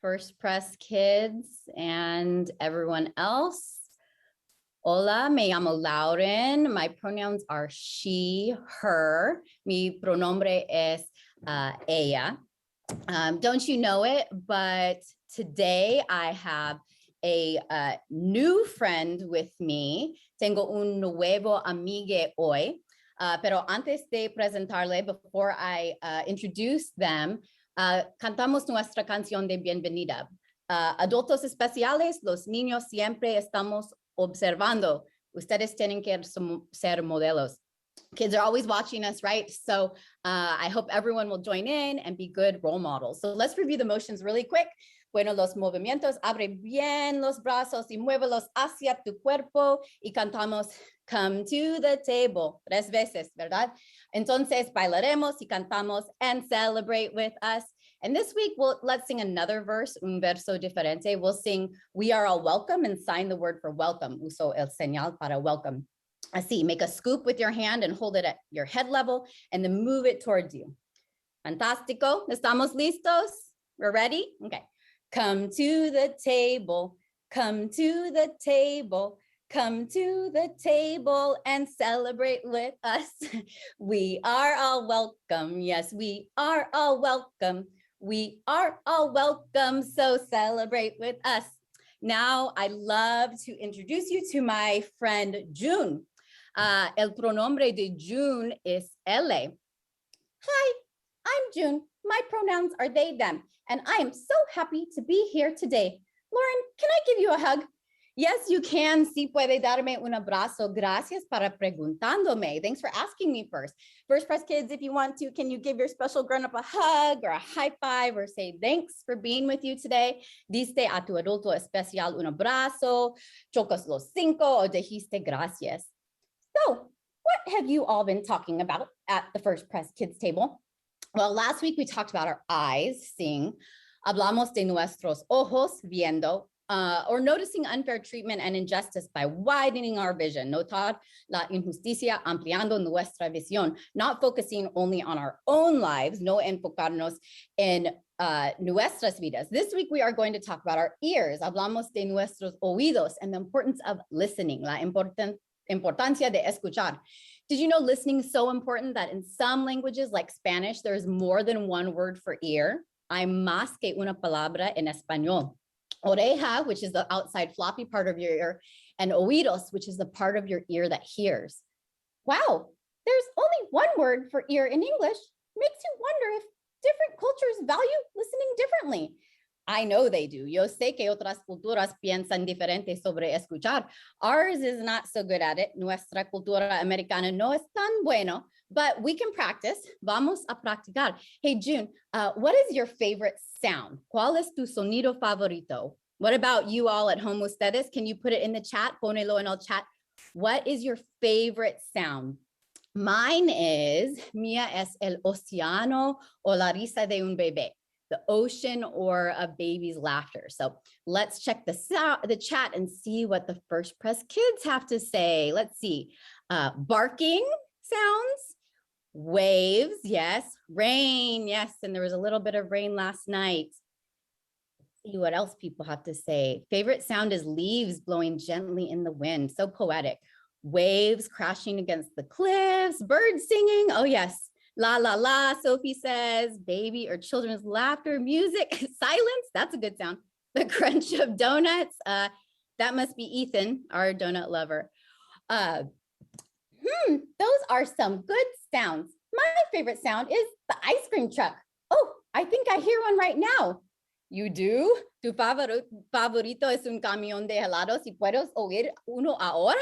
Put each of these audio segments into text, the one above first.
FirstPres kids and everyone else. Hola, me llamo Lauren. My pronouns are she, her. Mi pronombre es ella. Don't you know it? But today I have a new friend with me. Tengo un nuevo amigue hoy. Pero antes de presentarle, before I introduce them, cantamos nuestra canción de bienvenida. Adultos especiales, los niños siempre estamos observando. Ustedes tienen que ser modelos. Kids are always watching us, right? So I hope everyone will join in and be good role models. So let's review the motions really quick. Bueno, los movimientos, abre bien los brazos y muévelos hacia tu cuerpo y cantamos come to the table 3 veces, ¿verdad? Entonces bailaremos y cantamos and celebrate with us. And this week, let's sing another verse, un verso diferente. We'll sing we are all welcome and sign the word for welcome. Uso el señal para welcome. Así, make a scoop with your hand and hold it at your head level and then move it towards you. Fantástico. ¿Estamos listos? We're ready? Okay. Come to the table, come to the table, come to the table and celebrate with us. We are all welcome. Yes, we are all welcome. We are all welcome, so celebrate with us. Now, I'd love to introduce you to my friend, June. El pronombre de June is elle. Hi, I'm June. My pronouns are they, them, and I am so happy to be here today. Lauren, can I give you a hug? Yes, you can. Sí puede darme un abrazo. Gracias para preguntándome. Thanks for asking me first. FirstPres kids, if you want to, can you give your special grown-up a hug or a high five or say thanks for being with you today? Diste a tu adulto especial un abrazo, chocas los 5 o dijiste gracias. So, what have you all been talking about at the FirstPres kids table? Well, last week we talked about our eyes, seeing. Hablamos de nuestros ojos, viendo, or noticing unfair treatment and injustice by widening our vision. Notar la injusticia ampliando nuestra visión, not focusing only on our own lives, no enfocarnos en nuestras vidas. This week, we are going to talk about our ears. Hablamos de nuestros oídos and the importance of listening, la importancia de escuchar. Did you know listening is so important that in some languages like Spanish, there's more than one word for ear? Hay más que una palabra en español. Oreja, which is the outside floppy part of your ear, and oídos, which is the part of your ear that hears. Wow, there's only one word for ear in English. Makes you wonder if different cultures value listening differently. I know they do. Yo sé que otras culturas piensan diferente sobre escuchar. Ours is not so good at it. Nuestra cultura americana no es tan bueno, but we can practice. Vamos a practicar. Hey, June, what is your favorite sound? ¿Cuál es tu sonido favorito? What about you all at home, ustedes? Can you put it in the chat? Ponelo en el chat. What is your favorite sound? Mine is, mía es el océano o la risa de un bebé. The ocean or a baby's laughter. So let's check the chat and see what the FirstPres kids have to say. Let's see. Barking sounds, waves, yes. Rain, yes. And there was a little bit of rain last night. Let's see what else people have to say. Favorite sound is leaves blowing gently in the wind. So poetic. Waves crashing against the cliffs, birds singing. Oh, yes. La, la, la, Sophie says, baby or children's laughter, music, silence, that's a good sound. The crunch of donuts, that must be Ethan, our donut lover. Those are some good sounds. My favorite sound is the ice cream truck. Oh, I think I hear one right now. You do? Tu favorito es un camión de helados y puedes oír uno ahora?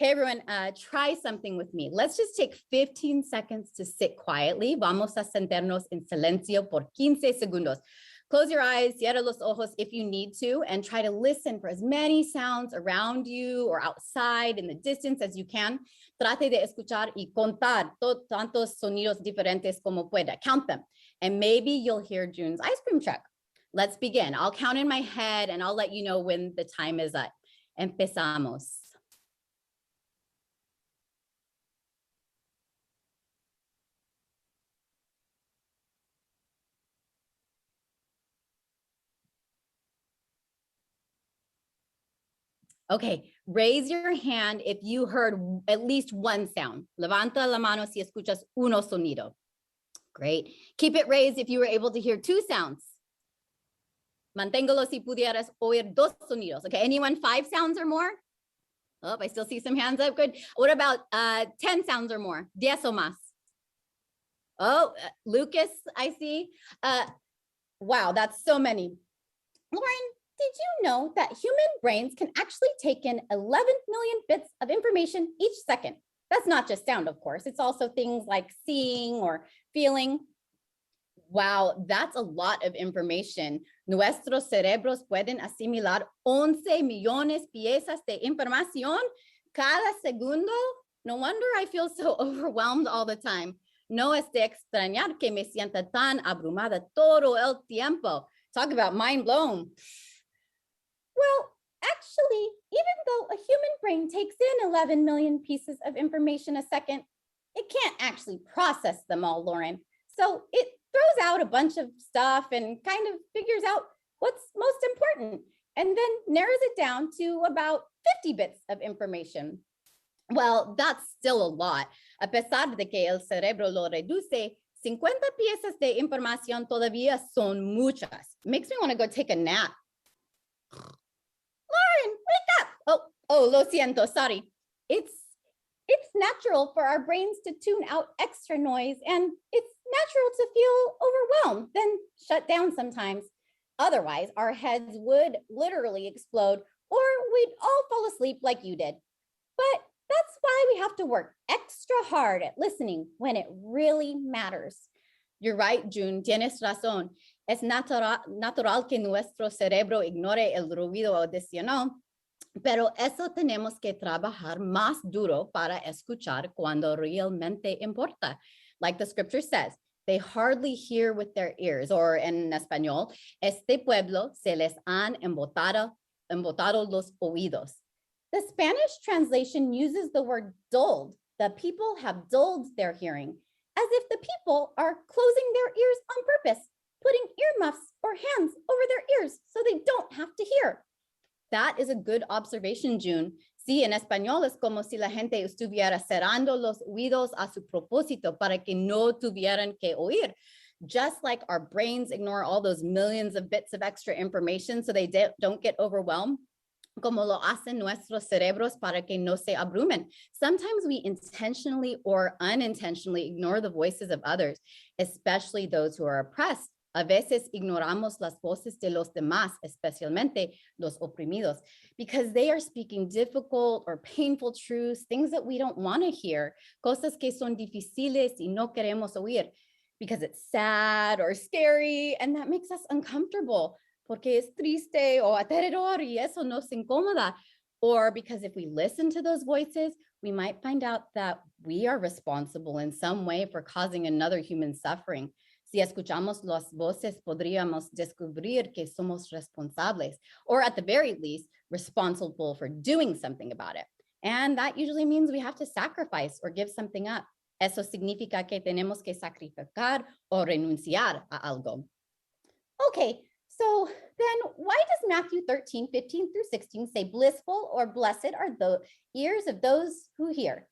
Hey, everyone, try something with me. Let's just take 15 seconds to sit quietly. Vamos a sentarnos en silencio por 15 segundos. Close your eyes, cierra los ojos if you need to, and try to listen for as many sounds around you or outside in the distance as you can. Trate de escuchar y contar tantos sonidos diferentes como pueda. Count them, and maybe you'll hear June's ice cream truck. Let's begin. I'll count in my head, and I'll let you know when the time is up. Empezamos. Okay, raise your hand if you heard at least one sound. Levanta la mano si escuchas uno sonido. Great. Keep it raised if you were able to hear two sounds. Manténgalo si pudieras oír dos sonidos. Okay, anyone 5 sounds or more? Oh, I still see some hands up. Good. What about 10 sounds or more? 10 o más. Oh, Lucas, I see. Wow, that's so many. Lauren, did you know that human brains can actually take in 11 million bits of information each second? That's not just sound, of course. It's also things like seeing or feeling. Wow, that's a lot of information. Nuestros cerebros pueden asimilar 11 millones piezas de información cada segundo. No wonder I feel so overwhelmed all the time. No es de extrañar que me sienta tan abrumada todo el tiempo. Talk about mind blown. Well, actually, even though a human brain takes in 11 million pieces of information a second, it can't actually process them all, Lauren. So it throws out a bunch of stuff and kind of figures out what's most important, and then narrows it down to about 50 bits of information. Well, that's still a lot. A pesar de que el cerebro lo reduce, 50 piezas de información todavía son muchas. Makes me want to go take a nap. Lauren, wake up. Oh, lo siento, sorry. It's natural for our brains to tune out extra noise, and it's natural to feel overwhelmed, then shut down sometimes. Otherwise, our heads would literally explode, or we'd all fall asleep like you did. But that's why we have to work extra hard at listening when it really matters. You're right, June, tienes razón. Es natural que nuestro cerebro ignore el ruido audicional, pero eso tenemos que trabajar más duro para escuchar cuando realmente importa. Like the scripture says, they hardly hear with their ears, or en español, este pueblo se les han embotado los oídos. The Spanish translation uses the word dulled. The people have dulled their hearing, as if the people are closing their ears on purpose, putting earmuffs or hands over their ears so they don't have to hear. That is a good observation, June. Sí, en español es como si la gente estuviera cerrando los oídos a su propósito para que no tuvieran que oír. Just like our brains ignore all those millions of bits of extra information so they don't get overwhelmed, como lo hacen nuestros cerebros para que no se abrumen. Sometimes we intentionally or unintentionally ignore the voices of others, especially those who are oppressed. A veces ignoramos las voces de los demás, especialmente los oprimidos, because they are speaking difficult or painful truths, things that we don't want to hear, cosas que son difíciles y no queremos oír, because it's sad or scary, and that makes us uncomfortable, porque es triste o aterrador y eso nos incomoda. Or because if we listen to those voices, we might find out that we are responsible in some way for causing another human suffering. Si escuchamos las voces, podríamos descubrir que somos responsables, or at the very least, responsible for doing something about it. And that usually means we have to sacrifice or give something up. Eso significa que tenemos que sacrificar o renunciar a algo. Okay, so then why does Matthew 13, 15 through 16 say blissful or blessed are the ears of those who hear?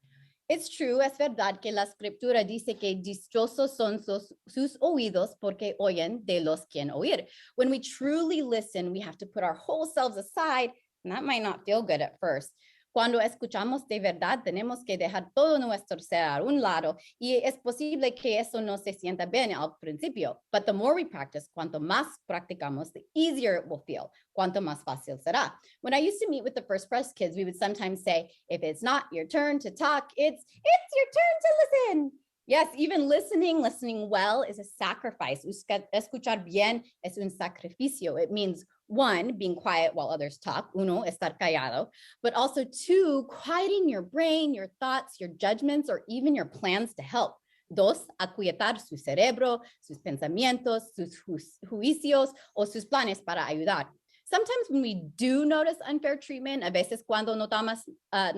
It's true, es verdad que la escritura dice que dichosos son sus oídos porque oyen de los quien oír. When we truly listen, we have to put our whole selves aside, and that might not feel good at first. Cuando escuchamos de verdad, tenemos que dejar todo nuestro ser a un lado, y es posible que eso no se sienta bien al principio. But the more we practice, cuanto más practicamos, the easier it will feel, cuanto más fácil será. When I used to meet with the FirstPres kids, we would sometimes say, if it's not your turn to talk, it's your turn to listen. Yes, even listening well is a sacrifice. Escuchar bien es un sacrificio. It means 1, being quiet while others talk, uno, estar callado, but also 2, quieting your brain, your thoughts, your judgments, or even your plans to help. 2, aquietar su cerebro, sus pensamientos, sus juicios, o sus planes para ayudar. Sometimes when we do notice unfair treatment, a veces cuando notamos la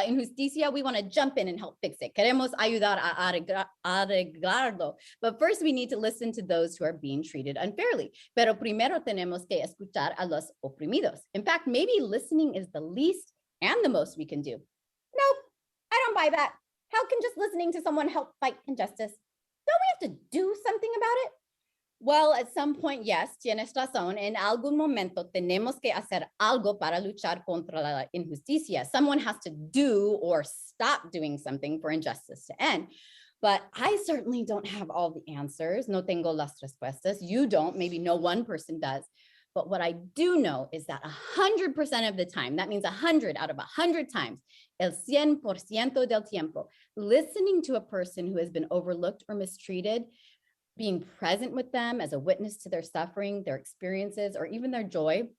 injusticia, we want to jump in and help fix it. Queremos ayudar a arreglarlo. But first, we need to listen to those who are being treated unfairly. Pero primero tenemos que escuchar a los oprimidos. In fact, maybe listening is the least and the most we can do. Nope, I don't buy that. How can just listening to someone help fight injustice? Don't we have to do something about it? Well, at some point, yes, tienes razón. En algún momento tenemos que hacer algo para luchar contra la injusticia. Someone has to do or stop doing something for injustice to end. But I certainly don't have all the answers. No tengo las respuestas. You don't. Maybe no one person does. But what I do know is that 100% of the time, that means 100 out of 100 times, el 100% del tiempo, listening to a person who has been overlooked or mistreated, being present with them as a witness to their suffering, their experiences, or even their joy,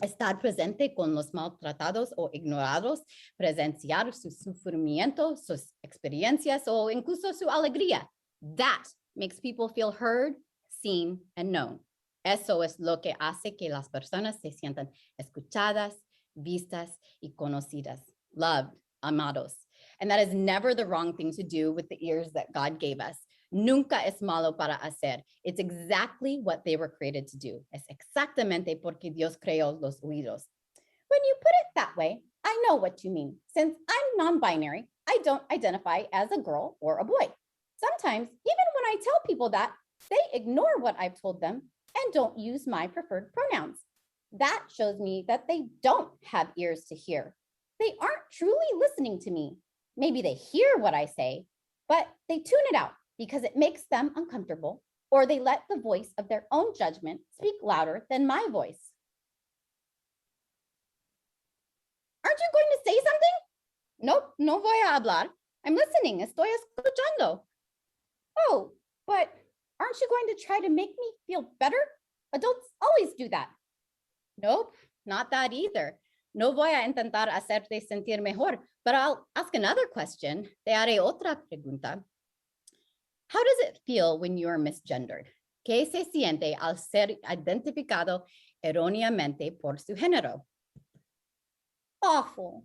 estar presente con los maltratados o ignorados, presenciar su sufrimiento, sus experiencias, o incluso su alegría. That makes people feel heard, seen, and known. Eso es lo que hace que las personas se sientan escuchadas, vistas, y conocidas, loved, amados. And that is never the wrong thing to do with the ears that God gave us. Nunca es malo para hacer. It's exactly what they were created to do. Es exactamente porque Dios creó los oídos. When you put it that way, I know what you mean. Since I'm non-binary, I don't identify as a girl or a boy. Sometimes, even when I tell people that, they ignore what I've told them and don't use my preferred pronouns. That shows me that they don't have ears to hear. They aren't truly listening to me. Maybe they hear what I say, but they tune it out because it makes them uncomfortable, or they let the voice of their own judgment speak louder than my voice. Aren't you going to say something? Nope, no voy a hablar. I'm listening, estoy escuchando. Oh, but aren't you going to try to make me feel better? Adults always do that. Nope, not that either. No voy a intentar hacerte sentir mejor, but I'll ask another question. Te haré otra pregunta. How does it feel when you are misgendered? ¿Qué se siente al ser identificado erróneamente por su género? Awful.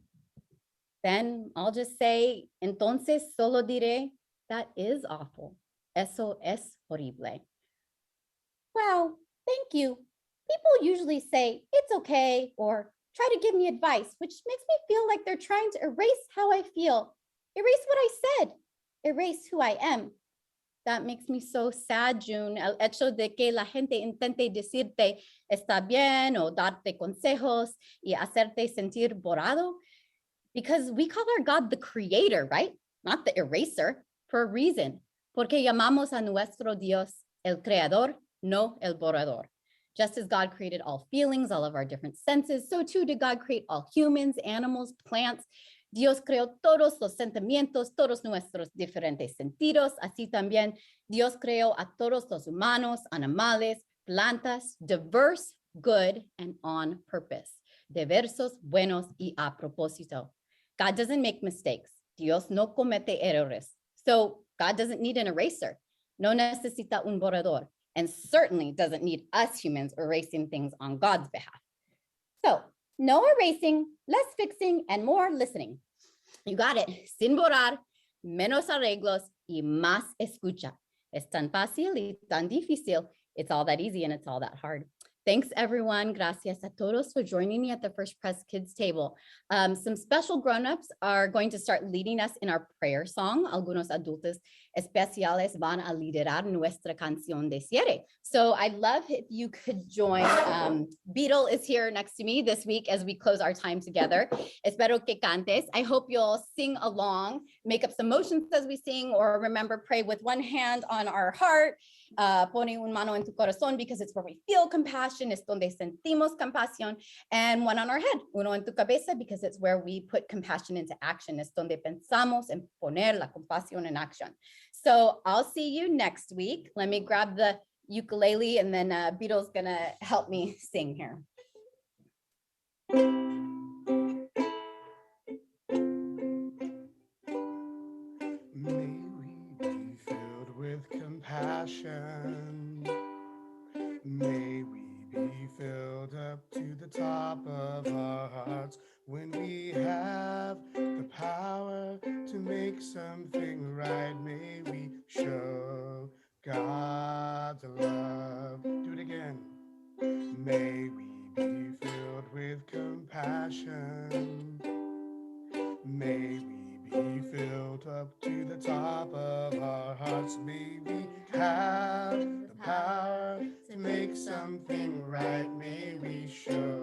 Then I'll just say, entonces solo diré, that is awful. Eso es horrible. Wow, thank you. People usually say, it's okay, or try to give me advice, which makes me feel like they're trying to erase how I feel, erase what I said, erase who I am. That makes me so sad, June. El hecho de que la gente intente decirte está bien o darte consejos y hacerte sentir borrado. Because we call our God the creator, right? Not the eraser, for a reason. Porque llamamos a nuestro Dios el creador, no el borrador. Just as God created all feelings, all of our different senses, so too did God create all humans, animals, plants. Dios creó todos los sentimientos, todos nuestros diferentes sentidos. Así también Dios creó a todos los humanos, animales, plantas, diverse, good, and on purpose. Diversos, buenos, y a propósito. God doesn't make mistakes. Dios no comete errores. So God doesn't need an eraser. No necesita un borrador. And certainly doesn't need us humans erasing things on God's behalf. So no erasing, less fixing, and more listening. You got it. Sin borrar, menos arreglos, y más escucha. Es tan fácil y tan difícil. It's all that easy and it's all that hard. Thanks, everyone. Gracias a todos for joining me at the FirstPres Kids table. Some special grown-ups are going to start leading us in our prayer song. Algunos adultos especiales van a liderar nuestra canción de cierre. So I'd love if you could join. Beetle is here next to me this week as we close our time together. Espero que cantes. I hope you'll sing along, make up some motions as we sing, or remember, pray with one hand on our heart. Pone un mano en tu corazón because it's where we feel compassion, es donde sentimos compasión, and one on our head, uno en tu cabeza, because it's where we put compassion into action, es donde pensamos en poner la compasión en acción. So I'll see you next week. Let me grab the ukulele and then Beetle's gonna help me sing here. Compassion. May we be right. May we show God's love. Do it again. May we be filled with compassion. May we be filled up to the top of our hearts. May we have the power to make something right. May we show